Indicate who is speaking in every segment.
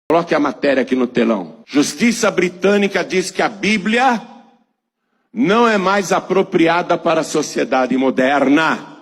Speaker 1: Coloque a matéria aqui no telão. Justiça britânica diz que a Bíblia não é mais apropriada para a sociedade moderna,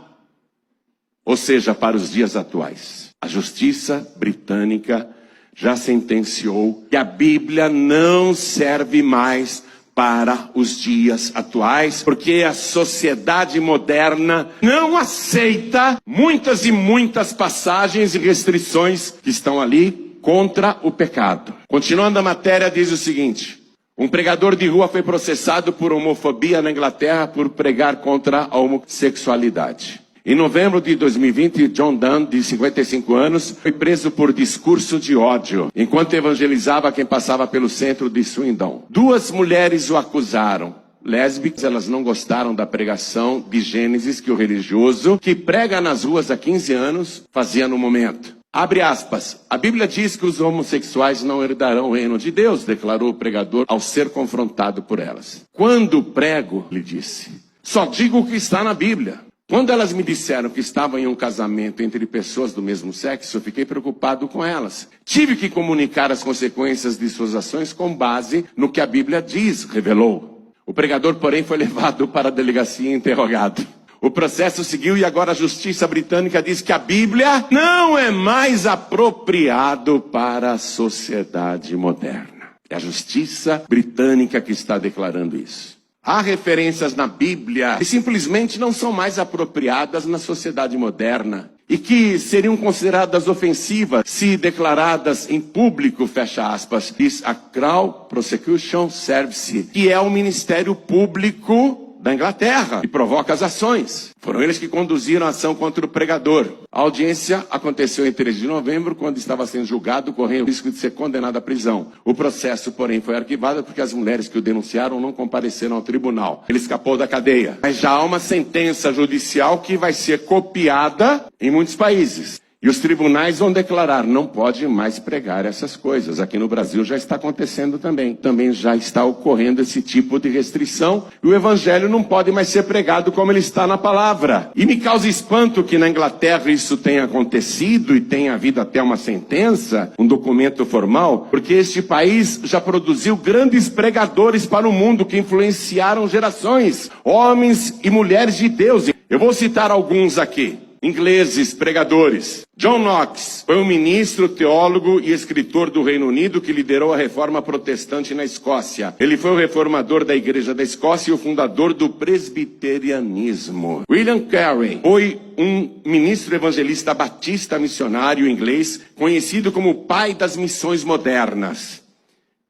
Speaker 1: ou seja, para os dias atuais. A justiça britânica já sentenciou que a Bíblia não serve mais para os dias atuais, porque a sociedade moderna não aceita muitas e muitas passagens e restrições que estão ali contra o pecado. Continuando a matéria, diz o seguinte: um pregador de rua foi processado por homofobia na Inglaterra por pregar contra a homossexualidade. Em novembro de 2020, John Dunn, de 55 anos, foi preso por discurso de ódio, enquanto evangelizava quem passava pelo centro de Swindon. 2 mulheres o acusaram. Lésbicas, elas não gostaram da pregação de Gênesis que o religioso, que prega nas ruas há 15 anos, fazia no momento. Abre aspas. A Bíblia diz que os homossexuais não herdarão o reino de Deus, declarou o pregador ao ser confrontado por elas. Quando prego, lhe disse, só digo o que está na Bíblia. Quando elas me disseram que estavam em um casamento entre pessoas do mesmo sexo, eu fiquei preocupado com elas. Tive que comunicar as consequências de suas ações com base no que a Bíblia diz, revelou. O pregador, porém, foi levado para a delegacia e interrogado. O processo seguiu e agora a justiça britânica diz que a Bíblia não é mais apropriado para a sociedade moderna. É a justiça britânica que está declarando isso. Há referências na Bíblia que simplesmente não são mais apropriadas na sociedade moderna e que seriam consideradas ofensivas se declaradas em público, fecha aspas, diz a Crown Prosecution Service, que é o Ministério Público da Inglaterra, e provoca as ações. Foram eles que conduziram a ação contra o pregador. A audiência aconteceu em 13 de novembro, quando estava sendo julgado, correndo o risco de ser condenado à prisão. O processo, porém, foi arquivado porque as mulheres que o denunciaram não compareceram ao tribunal. Ele escapou da cadeia. Mas já há uma sentença judicial que vai ser copiada em muitos países. E os tribunais vão declarar, não pode mais pregar essas coisas. Aqui no Brasil já está acontecendo também. Também já está ocorrendo esse tipo de restrição. E o evangelho não pode mais ser pregado como ele está na palavra. E me causa espanto que na Inglaterra isso tenha acontecido e tenha havido até uma sentença, um documento formal, porque este país já produziu grandes pregadores para o mundo que influenciaram gerações, homens e mulheres de Deus. Eu vou citar alguns aqui. Ingleses, pregadores. John Knox foi um ministro, teólogo e escritor do Reino Unido que liderou a reforma protestante na Escócia. Ele foi o reformador da Igreja da Escócia e o fundador do presbiterianismo. William Carey foi um ministro evangelista batista missionário inglês, conhecido como o pai das missões modernas.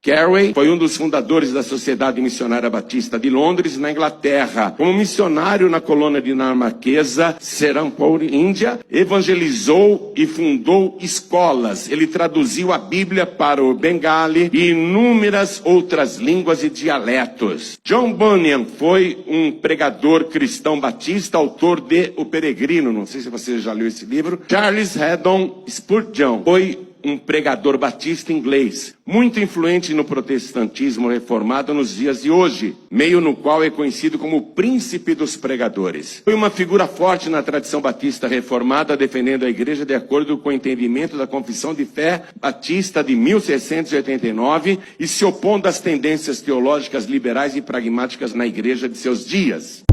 Speaker 1: Carey foi um dos fundadores da Sociedade Missionária Batista de Londres, na Inglaterra. Como missionário na colônia dinamarquesa Serampore, Índia, evangelizou e fundou escolas. Ele traduziu a Bíblia para o Bengali e inúmeras outras línguas e dialetos. John Bunyan foi um pregador cristão batista, autor de O Peregrino. Não sei se você já leu esse livro. Charles Haddon Spurgeon foi um pregador batista inglês, muito influente no protestantismo reformado nos dias de hoje, meio no qual é conhecido como o príncipe dos pregadores. Foi uma figura forte na tradição batista reformada, defendendo a igreja de acordo com o entendimento da Confissão de Fé Batista de 1689 e se opondo às tendências teológicas liberais e pragmáticas na igreja de seus dias.